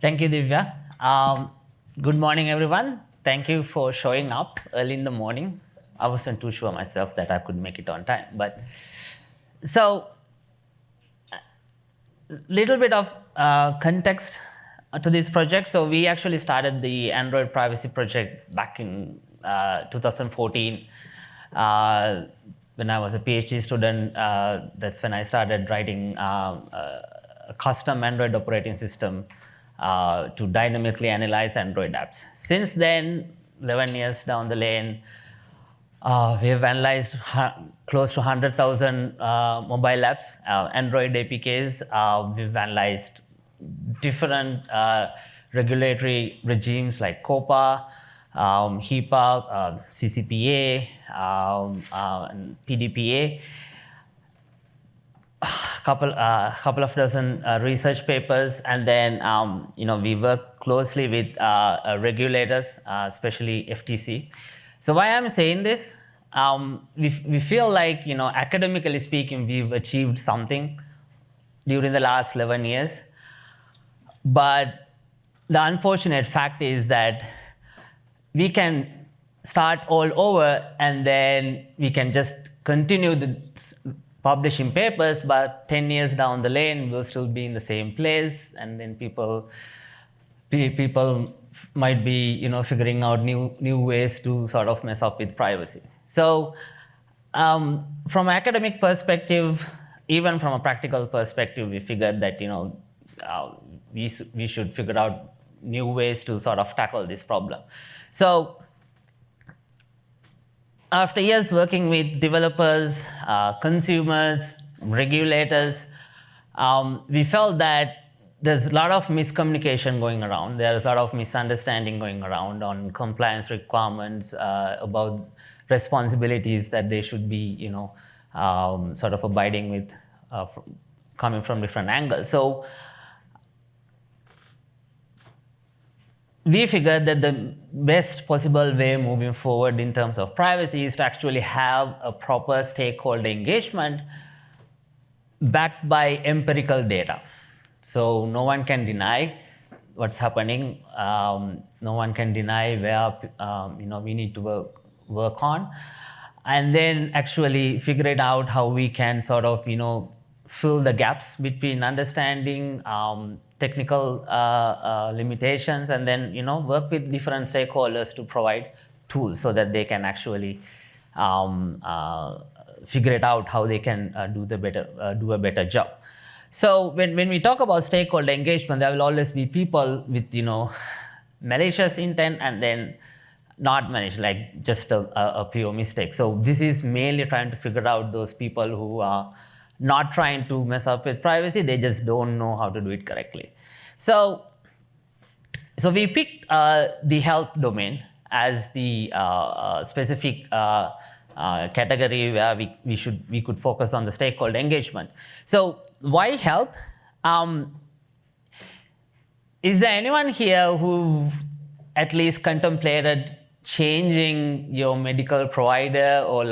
Thank you, Divya. Good morning, everyone. Thank you for showing up early in the morning. I wasn't too sure myself that I could make it on time, but so little bit of context to this project. So we actually started the Android privacy project back in 2014. When I was a PhD student, that's when I started writing a custom Android operating system to dynamically analyze Android apps. Since then, 11 years down the lane, we have analyzed close to 100,000 mobile apps, Android APKs. We've analyzed different regulatory regimes like COPA, HIPAA, CCPA, and PDPA. Couple of dozen research papers, and then we work closely with regulators, especially FTC. So why I'm saying this? We feel like academically speaking, we've achieved something during the last 11 years, but the unfortunate fact is that we can start all over, and then we can just continue the publishing papers, but 10 years down the lane, we'll still be in the same place, and then people might be figuring out new ways to sort of mess up with privacy. So from an academic perspective, even from a practical perspective, we figured that we should figure out new ways to sort of tackle this problem. So after years working with developers, consumers, regulators, we felt that there's a lot of miscommunication going around. There's a lot of misunderstanding going around on compliance requirements, about responsibilities that they should be, sort of abiding with, coming from different angles. So we figured that the best possible way moving forward in terms of privacy is to actually have a proper stakeholder engagement backed by empirical data. So no one can deny what's happening. No one can deny where we need to work on, and then actually figure it out how we can sort of fill the gaps between understanding technical limitations, and then work with different stakeholders to provide tools so that they can actually figure it out how they can do a better job. So when we talk about stakeholder engagement, there will always be people with malicious intent, and then not malicious, like just a pure mistake. So this is mainly trying to figure out those people who are not trying to mess up with privacy, they just don't know how to do it correctly. So we picked the health domain as the specific category where we could focus on the stakeholder engagement. So why health? Is there anyone here who at least contemplated changing your medical provider, or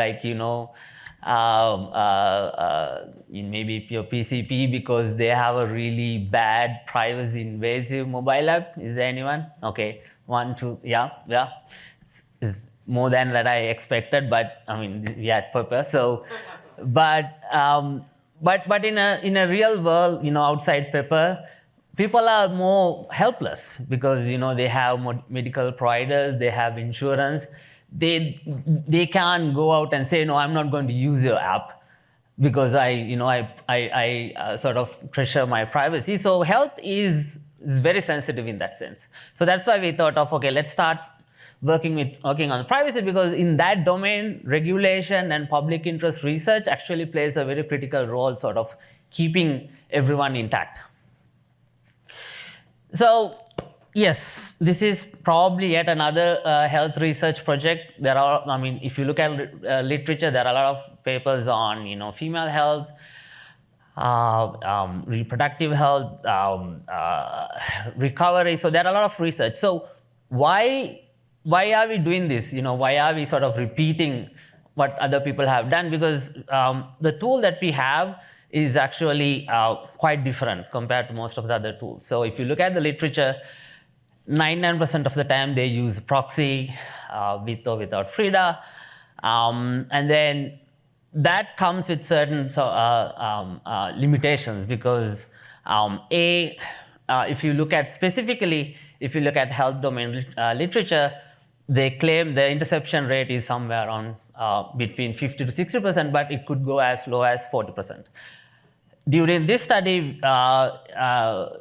maybe your PCP because they have a really bad privacy invasive mobile app? Is there anyone? Okay, 1, 2, yeah. It's more than that I expected, but I mean, we had purpose. So, but in a real world, outside PEPR, people are more helpless because they have medical providers, they have insurance. They can't go out and say, no, I'm not going to use your app because I sort of treasure my privacy. So health is very sensitive in that sense. So that's why we thought of, okay, let's start working on privacy, because in that domain, regulation and public interest research actually plays a very critical role, sort of keeping everyone intact. So yes, this is probably yet another health research project. If you look at literature, there are a lot of papers on, female health, reproductive health, recovery. So there are a lot of research. So why are we doing this? Why are we sort of repeating what other people have done? Because the tool that we have is actually quite different compared to most of the other tools. So if you look at the literature, 99% of the time they use proxy with or without FRIDA. And then that comes with certain limitations because if you look at specifically, if you look at health domain literature, they claim the interception rate is somewhere around between 50 to 60%, but it could go as low as 40%. During this study,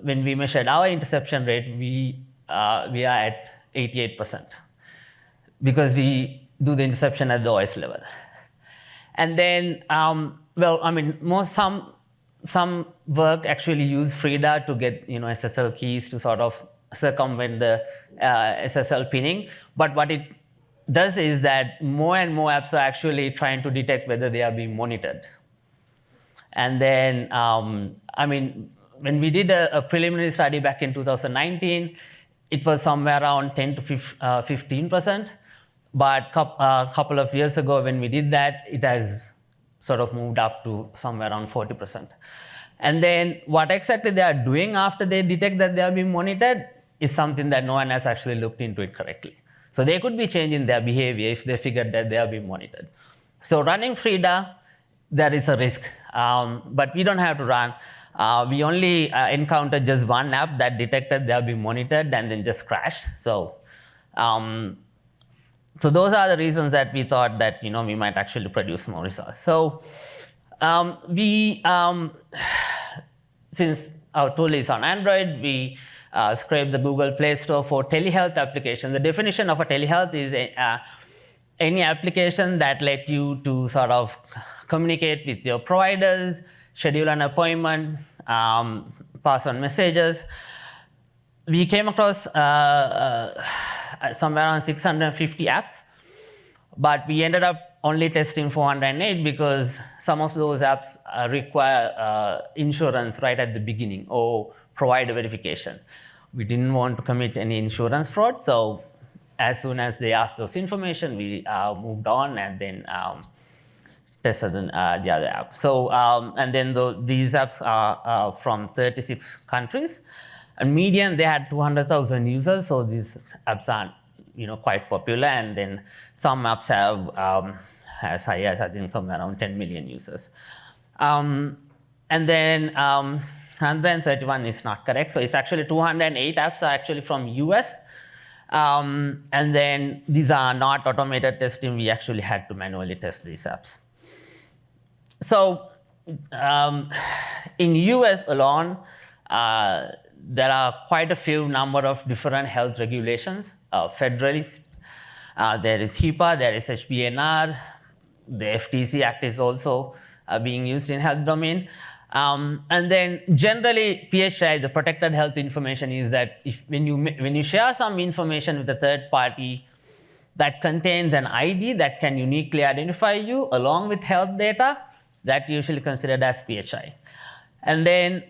when we measured our interception rate, we are at 88% because we do the interception at the OS level. And then, well, I mean, some work actually use FRIDA to get SSL keys to sort of circumvent the SSL pinning. But what it does is that more and more apps are actually trying to detect whether they are being monitored. And then, I mean, when we did a preliminary study back in 2019, it was somewhere around 10 to 15%. But a couple of years ago, when we did that, it has sort of moved up to somewhere around 40%. And then what exactly they are doing after they detect that they are being monitored is something that no one has actually looked into it correctly. So they could be changing their behavior if they figured that they are being monitored. So running FRIDA, there is a risk, but we don't have to run. We only encountered just one app that detected they are being monitored and then just crashed. So those are the reasons that we thought that we might actually produce more results. So since our tool is on Android, we scrape the Google Play Store for telehealth application. The definition of a telehealth is any application that let you to sort of communicate with your providers, schedule an appointment, pass on messages. We came across somewhere around 650 apps, but we ended up only testing 408 because some of those apps require insurance right at the beginning or provider verification. We didn't want to commit any insurance fraud, so as soon as they asked those information, we moved on and then tested the other app. So, and then these apps are from 36 countries. And median, they had 200,000 users, so these apps are quite popular. And then some apps have as high as I think somewhere around 10 million users. And then 131 is not correct. So it's actually 208 apps are actually from US. And then these are not automated testing. We actually had to manually test these apps. So in US alone, there are quite a few number of different health regulations federally. There is HIPAA, there is HBNR, the FTC Act is also being used in health domain. And then generally PHI, the protected health information, is that when you share some information with a third party that contains an ID that can uniquely identify you along with health data, that usually considered as PHI. And then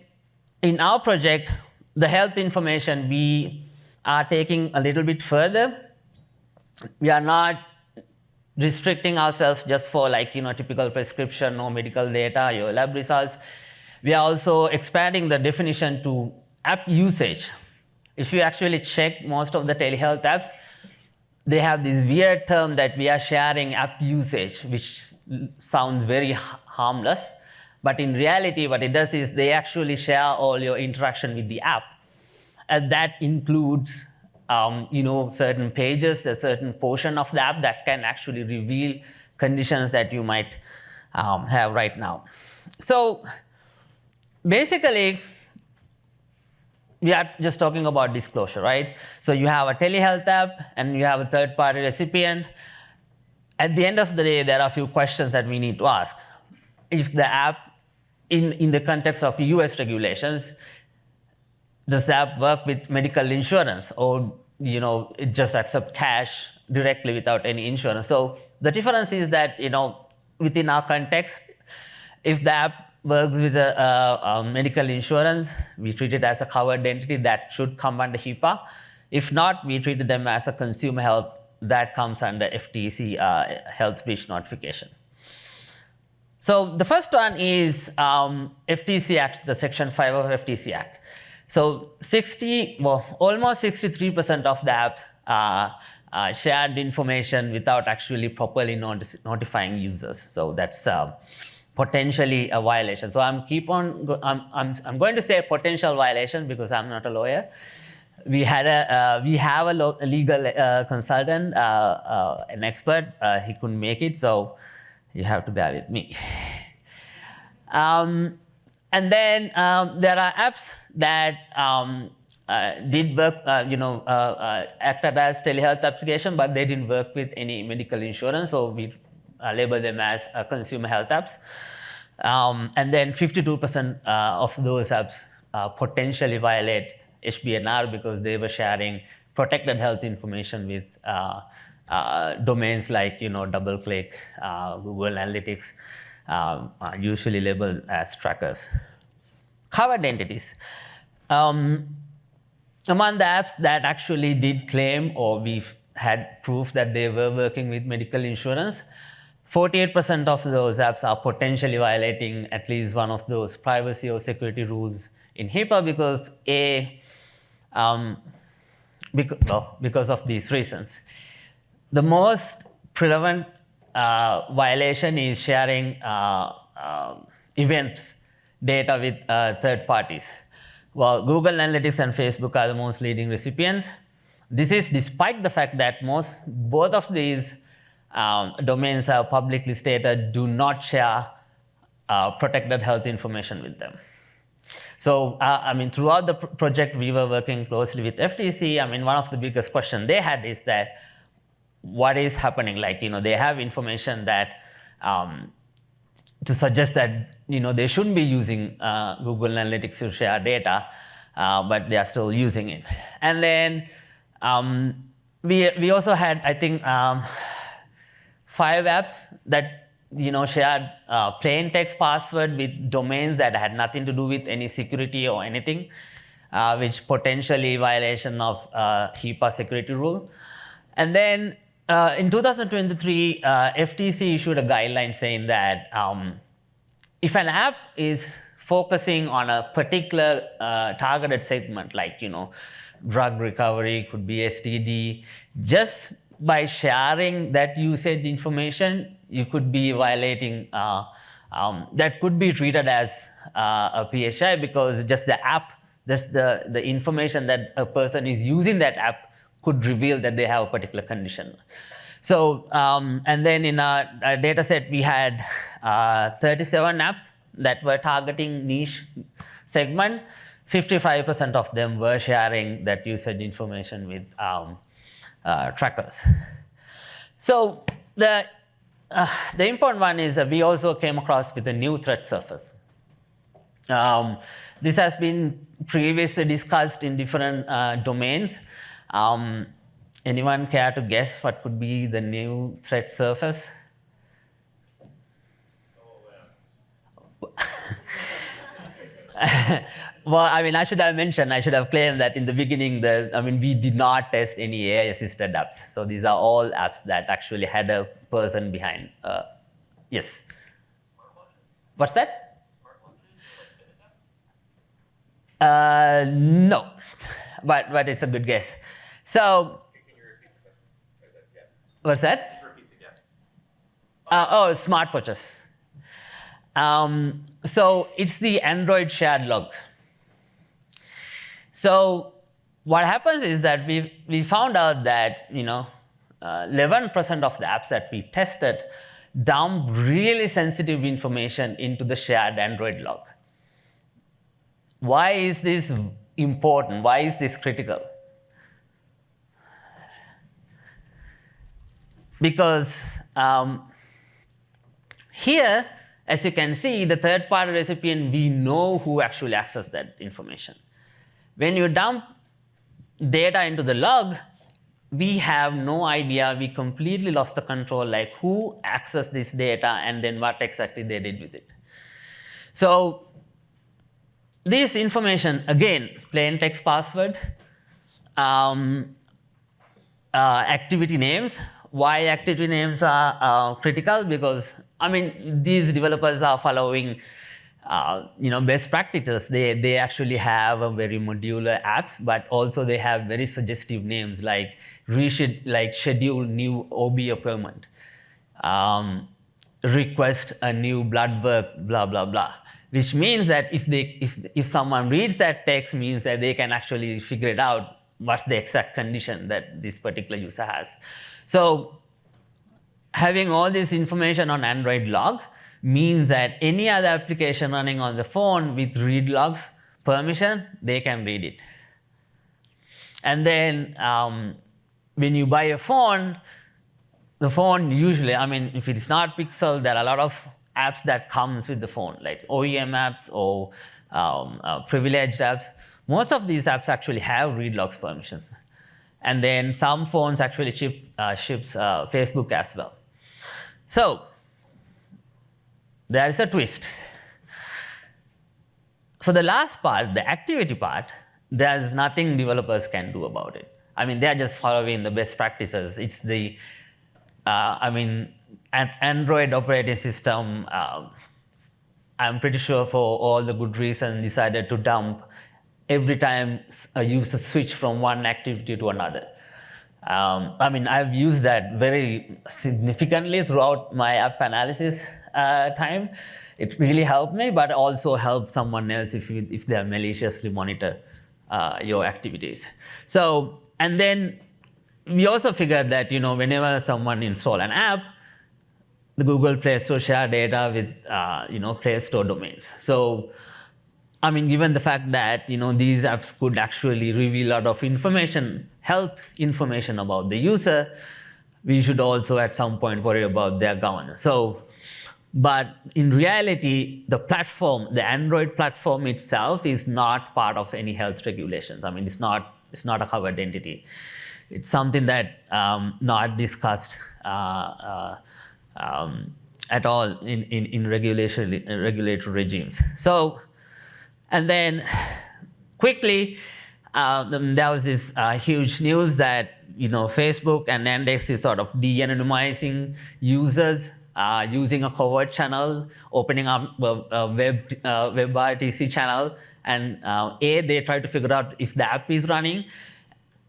in our project, the health information, we are taking a little bit further. We are not restricting ourselves just for typical prescription or medical data, your lab results. We are also expanding the definition to app usage. If you actually check most of the telehealth apps, they have this weird term that we are sharing app usage, which sounds very harmless. But in reality, what it does is they actually share all your interaction with the app. And that includes certain pages, a certain portion of the app that can actually reveal conditions that you might have right now. So basically, we are just talking about disclosure, right? So you have a telehealth app and you have a third-party recipient. At the end of the day, there are a few questions that we need to ask. If the app, in the context of US regulations, does the app work with medical insurance, or it just accept cash directly without any insurance? So the difference is that within our context, if the app works with a medical insurance, we treat it as a covered entity that should come under HIPAA. If not, we treat them as a consumer health that comes under FTC health breach notification. So the first one is FTC Act, the Section 5 of FTC Act. So almost 63% of the apps shared information without actually properly notifying users. So that's potentially a violation. So I'm going to say potential violation because I'm not a lawyer. We have a legal consultant, an expert. He couldn't make it, so you have to bear with me. And then there are apps that did work, acted as telehealth application, but they didn't work with any medical insurance, so we label them as consumer health apps. And then 52% of those apps potentially violate HBNR because they were sharing protected health information with domains like DoubleClick, Google Analytics, usually labeled as trackers. Covered entities. Among the apps that actually did claim, or we've had proof that they were working with medical insurance, 48% of those apps are potentially violating at least one of those privacy or security rules in HIPAA because of these reasons. The most prevalent violation is sharing event data with third parties. Well, Google Analytics and Facebook are the most leading recipients. This is despite the fact that both of these domains are publicly stated do not share protected health information with them. So, throughout the project, we were working closely with FTC. One of the biggest questions they had is that what is happening? They have information that to suggest that they shouldn't be using Google Analytics to share data, but they are still using it. And then we also had, I think, 5 apps that shared plain text password with domains that had nothing to do with any security or anything, which potentially violation of HIPAA security rule. And then in 2023, FTC issued a guideline saying that if an app is focusing on a particular targeted segment, like drug recovery, could be STD, just by sharing that usage information, you could be violating, that could be treated as a PHI because just the app, just the information that a person is using that app could reveal that they have a particular condition. So, and then in our data set, we had 37 apps that were targeting niche segment. 55% of them were sharing that usage information with trackers. So the important one is that we also came across with a new threat surface. This has been previously discussed in different domains. Anyone care to guess what could be the new threat surface? Well, I should have claimed that in the beginning, we did not test any AI-assisted apps. So these are all apps that actually had a person behind. Yes. What's that? No, but it's a good guess. So, can you repeat the guess? What's that? Just repeat the guess. Smartwatches. So it's the Android shared logs. So what happens is that we found out that 11% of the apps that we tested dump really sensitive information into the shared Android log. Why is this important? Why is this critical? Because here, as you can see, the third-party recipient, we know who actually accessed that information. When you dump data into the log, we have no idea. We completely lost the control, like who accessed this data and then what exactly they did with it. So this information, again, plain text password, activity names. Why activity names are critical? Because I mean, these developers are following, best practices. They actually have a very modular apps, but also they have very suggestive names like schedule new OB appointment, request a new blood work, blah blah blah. Which means that if someone reads that text, means that they can actually figure it out what's the exact condition that this particular user has. So having all this information on Android log means that any other application running on the phone with read logs permission, they can read it. And then when you buy a phone, the phone usually, I mean, if it's not Pixel, there are a lot of apps that comes with the phone, like OEM apps or privileged apps. Most of these apps actually have read logs permission. And then some phones actually ships Facebook as well. So there is a twist. For the last part, the activity part, there's nothing developers can do about it. I mean, they're just following the best practices. It's the, Android operating system, I'm pretty sure for all the good reasons, decided to dump every time a user switch from one activity to another. I've used that very significantly throughout my app analysis time. It really helped me, but also helped someone else if they maliciously monitor your activities. So, and then we also figured that whenever someone install an app, the Google Play Store share data with Play Store domains. So, given the fact that these apps could actually reveal a lot of information, health information about the user, we should also at some point worry about their governance. So, but in reality, the platform, the Android platform itself, is not part of any health regulations. It's not a covered entity. It's something that not discussed at all in regulatory regimes. So. And then quickly, there was this huge news that Facebook and Yandex is sort of de-anonymizing users using a covert channel, opening up a WebRTC channel, and they try to figure out if the app is running,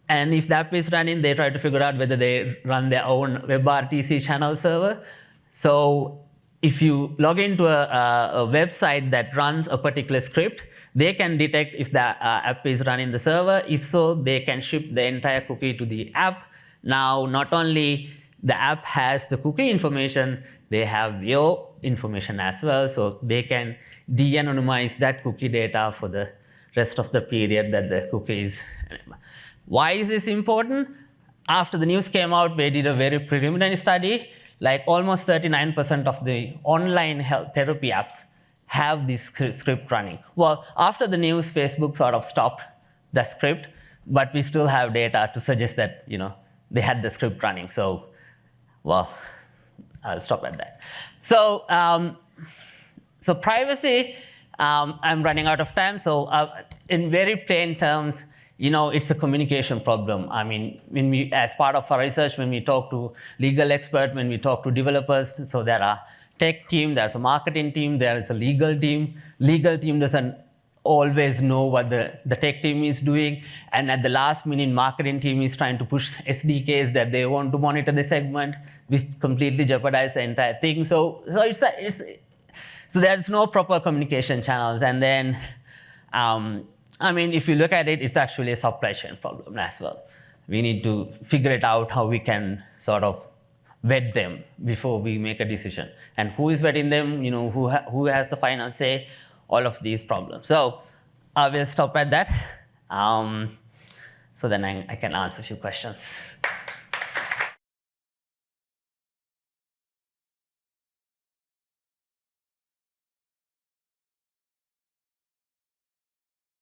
and if the app is running, they try to figure out whether they run their own WebRTC channel server. So if you log into a website that runs a particular script, they can detect if the app is running the server. If so, they can ship the entire cookie to the app. Now, not only the app has the cookie information, they have your information as well. So they can de-anonymize that cookie data for the rest of the period that the cookie is. Why is this important? After the news came out, we did a very preliminary study. Like almost 39% of the online health therapy apps have this script running. Well, after the news, Facebook sort of stopped the script, but we still have data to suggest that they had the script running. So, well, I'll stop at that. So, so privacy. I'm running out of time. So, in very plain terms, it's a communication problem. When we, as part of our research, when we talk to legal experts, when we talk to developers, so there are tech team, there's a marketing team, there is a legal team. Legal team doesn't always know what the tech team is doing. And at the last minute, marketing team is trying to push SDKs that they want to monitor the segment, which completely jeopardize the entire thing. So there's no proper communication channels. And then, if you look at it, it's actually a supply chain problem as well. We need to figure it out how we can sort of vet them before we make a decision. And who is vetting them, who has the final say, all of these problems. So I will stop at that. So then I can answer a few questions.